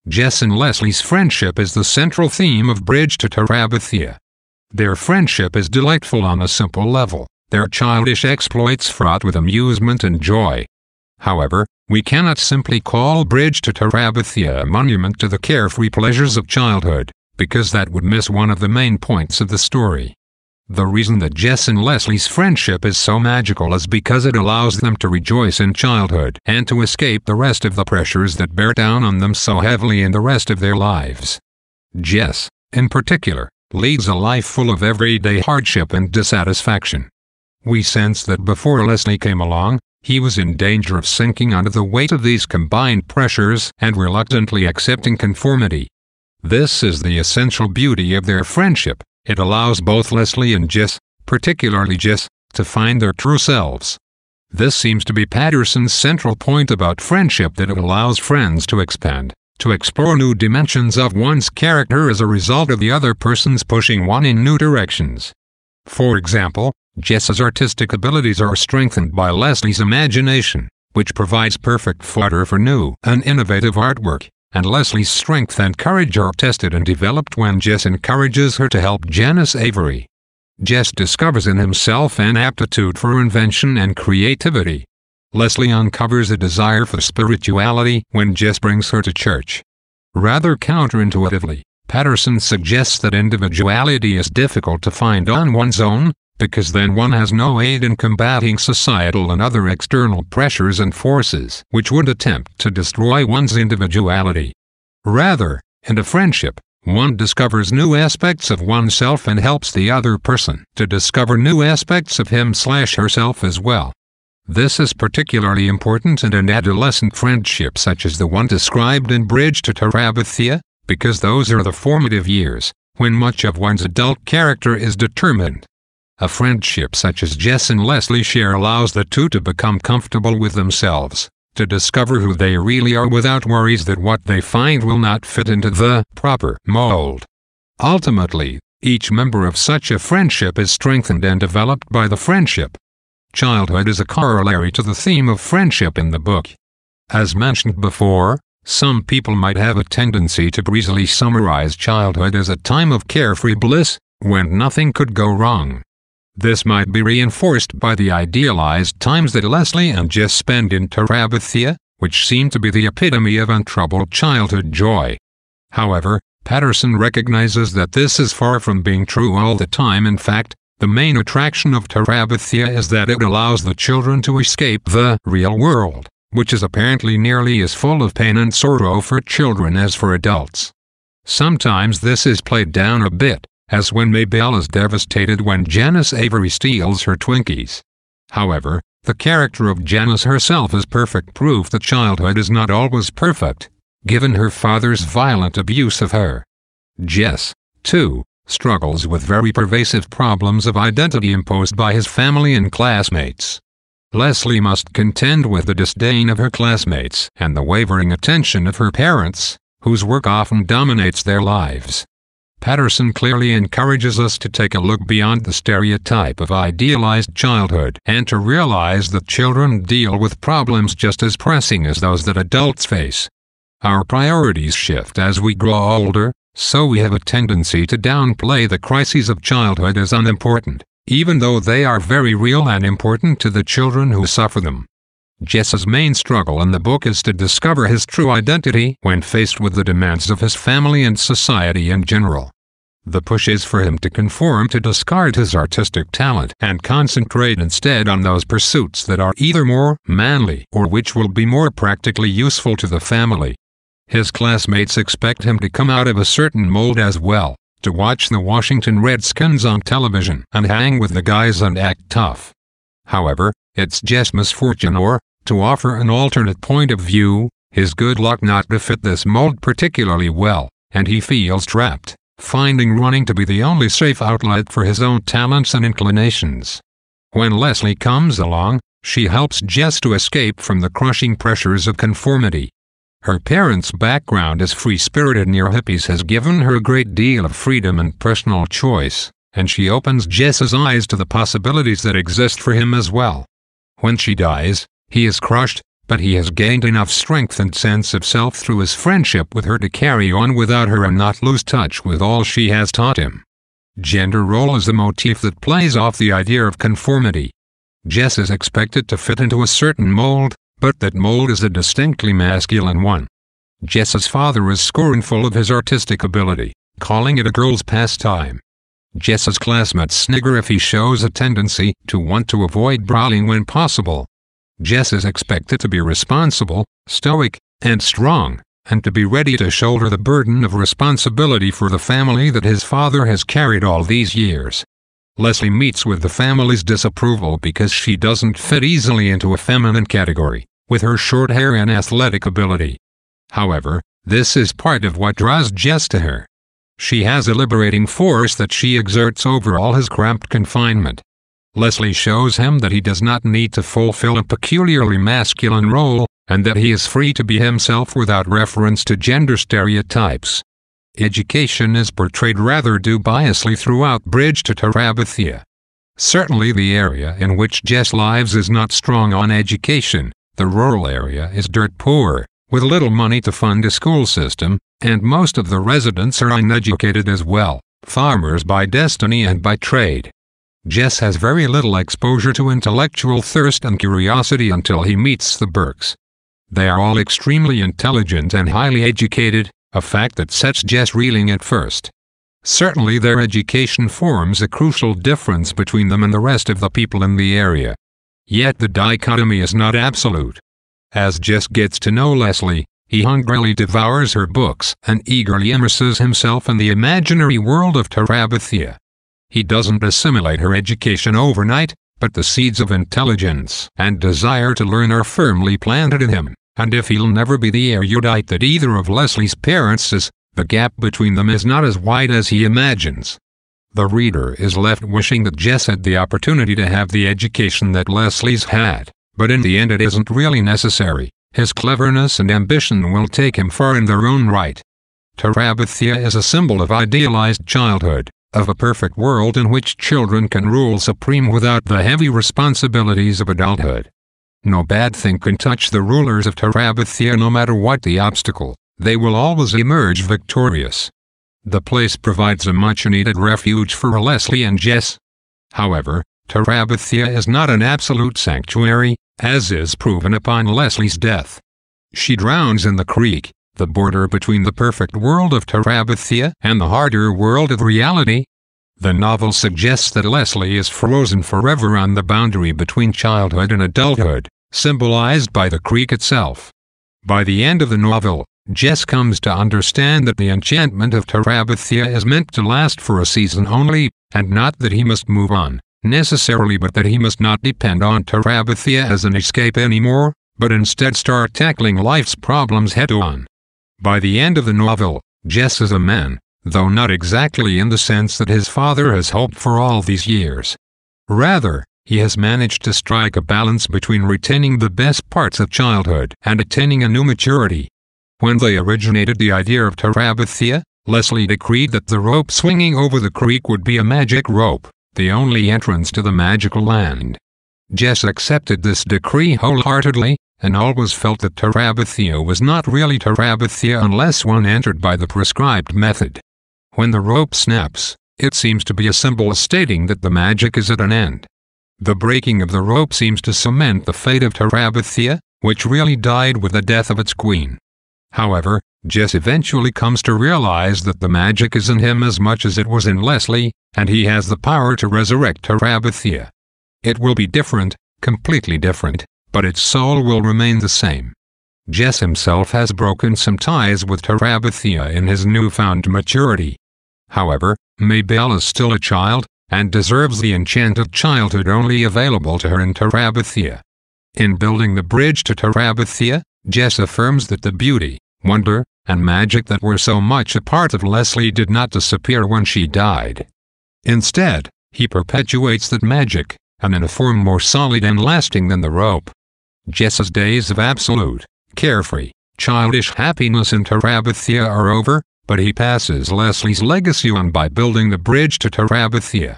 Jess and Leslie's friendship is the central theme of Bridge to Terabithia. Their friendship is delightful on a simple level, their childish exploits fraught with amusement and joy. However, we cannot simply call Bridge to Terabithia a monument to the carefree pleasures of childhood, because that would miss one of the main points of the story. The reason that Jess and Leslie's friendship is so magical is because it allows them to rejoice in childhood and to escape the rest of the pressures that bear down on them so heavily in the rest of their lives. Jess, in particular, leads a life full of everyday hardship and dissatisfaction. We sense that before Leslie came along, he was in danger of sinking under the weight of these combined pressures and reluctantly accepting conformity. This is the essential beauty of their friendship. It allows both Leslie and Jess, particularly Jess, to find their true selves. This seems to be Patterson's central point about friendship, that it allows friends to expand, to explore new dimensions of one's character as a result of the other person's pushing one in new directions. For example, Jess's artistic abilities are strengthened by Leslie's imagination, which provides perfect fodder for new and innovative artwork, and Leslie's strength and courage are tested and developed when Jess encourages her to help Janice Avery. Jess discovers in himself an aptitude for invention and creativity. Leslie uncovers a desire for spirituality when Jess brings her to church. Rather counterintuitively, Patterson suggests that individuality is difficult to find on one's own, because then one has no aid in combating societal and other external pressures and forces which would attempt to destroy one's individuality. Rather, in a friendship, one discovers new aspects of oneself and helps the other person to discover new aspects of him/herself as well. This is particularly important in an adolescent friendship such as the one described in Bridge to Terabithia, because those are the formative years, when much of one's adult character is determined. A friendship such as Jess and Leslie share allows the two to become comfortable with themselves, to discover who they really are without worries that what they find will not fit into the proper mold. Ultimately, each member of such a friendship is strengthened and developed by the friendship. Childhood is a corollary to the theme of friendship in the book. As mentioned before, some people might have a tendency to breezily summarize childhood as a time of carefree bliss, when nothing could go wrong. This might be reinforced by the idealized times that Leslie and Jess spend in Terabithia, which seem to be the epitome of untroubled childhood joy. However, Patterson recognizes that this is far from being true all the time. In fact, the main attraction of Terabithia is that it allows the children to escape the real world, which is apparently nearly as full of pain and sorrow for children as for adults. Sometimes this is played down a bit, as when Maybelle is devastated when Janice Avery steals her Twinkies. However, the character of Janice herself is perfect proof that childhood is not always perfect, given her father's violent abuse of her. Jess, too, struggles with very pervasive problems of identity imposed by his family and classmates. Leslie must contend with the disdain of her classmates and the wavering attention of her parents, whose work often dominates their lives. Patterson clearly encourages us to take a look beyond the stereotype of idealized childhood and to realize that children deal with problems just as pressing as those that adults face. Our priorities shift as we grow older, so we have a tendency to downplay the crises of childhood as unimportant, even though they are very real and important to the children who suffer them. Jess's main struggle in the book is to discover his true identity when faced with the demands of his family and society in general. The push is for him to conform, to discard his artistic talent and concentrate instead on those pursuits that are either more manly or which will be more practically useful to the family. His classmates expect him to come out of a certain mold as well, to watch the Washington Redskins on television and hang with the guys and act tough. However, it's Jess' misfortune, or, to offer an alternate point of view, his good luck not to fit this mold particularly well, and he feels trapped, finding running to be the only safe outlet for his own talents and inclinations. When Leslie comes along, she helps Jess to escape from the crushing pressures of conformity. Her parents' background as free-spirited near-hippies has given her a great deal of freedom and personal choice, and she opens Jess's eyes to the possibilities that exist for him as well. When she dies, he is crushed, but he has gained enough strength and sense of self through his friendship with her to carry on without her and not lose touch with all she has taught him. Gender role is a motif that plays off the idea of conformity. Jess is expected to fit into a certain mold, but that mold is a distinctly masculine one. Jess's father is scornful of his artistic ability, calling it a girl's pastime. Jess's classmates snigger if he shows a tendency to want to avoid brawling when possible. Jess is expected to be responsible, stoic, and strong, and to be ready to shoulder the burden of responsibility for the family that his father has carried all these years. Leslie meets with the family's disapproval because she doesn't fit easily into a feminine category, with her short hair and athletic ability. However, this is part of what draws Jess to her. She has a liberating force that she exerts over all his cramped confinement. Leslie shows him that he does not need to fulfill a peculiarly masculine role, and that he is free to be himself without reference to gender stereotypes. Education is portrayed rather dubiously throughout Bridge to Terabithia. Certainly the area in which Jess lives is not strong on education. The rural area is dirt poor, with little money to fund a school system, and most of the residents are uneducated as well, farmers by destiny and by trade. Jess has very little exposure to intellectual thirst and curiosity until he meets the Burkes. They are all extremely intelligent and highly educated, a fact that sets Jess reeling at first. Certainly their education forms a crucial difference between them and the rest of the people in the area. Yet the dichotomy is not absolute. As Jess gets to know Leslie, he hungrily devours her books and eagerly immerses himself in the imaginary world of Terabithia. He doesn't assimilate her education overnight, but the seeds of intelligence and desire to learn are firmly planted in him, and if he'll never be the erudite that either of Leslie's parents is, the gap between them is not as wide as he imagines. The reader is left wishing that Jess had the opportunity to have the education that Leslie's had, but in the end it isn't really necessary. His cleverness and ambition will take him far in their own right. Terabithia is a symbol of idealized childhood, of a perfect world in which children can rule supreme without the heavy responsibilities of adulthood. No bad thing can touch the rulers of Terabithia no matter what the obstacle, they will always emerge victorious. The place provides a much-needed refuge for Leslie and Jess. However, Terabithia is not an absolute sanctuary, as is proven upon Leslie's death. She drowns in the creek, the border between the perfect world of Terabithia and the harder world of reality. The novel suggests that Leslie is frozen forever on the boundary between childhood and adulthood, symbolized by the creek itself. By the end of the novel, Jess comes to understand that the enchantment of Terabithia is meant to last for a season only, and not that he must move on, necessarily, but that he must not depend on Terabithia as an escape anymore, but instead start tackling life's problems head-on. By the end of the novel, Jess is a man, though not exactly in the sense that his father has hoped for all these years. Rather, he has managed to strike a balance between retaining the best parts of childhood and attaining a new maturity. When they originated the idea of Terabithia, Leslie decreed that the rope swinging over the creek would be a magic rope, the only entrance to the magical land. Jess accepted this decree wholeheartedly, and always felt that Terabithia was not really Terabithia unless one entered by the prescribed method. When the rope snaps, it seems to be a symbol stating that the magic is at an end. The breaking of the rope seems to cement the fate of Terabithia, which really died with the death of its queen. However, Jess eventually comes to realize that the magic is in him as much as it was in Leslie, and he has the power to resurrect Terabithia. It will be different, completely different, but its soul will remain the same. Jess himself has broken some ties with Terabithia in his newfound maturity. However, Mabel is still a child, and deserves the enchanted childhood only available to her in Terabithia. In building the bridge to Terabithia, Jess affirms that the beauty, wonder, and magic that were so much a part of Leslie did not disappear when she died. Instead, he perpetuates that magic, and in a form more solid and lasting than the rope. Jess's days of absolute, carefree, childish happiness in Terabithia are over, but he passes Leslie's legacy on by building the bridge to Terabithia.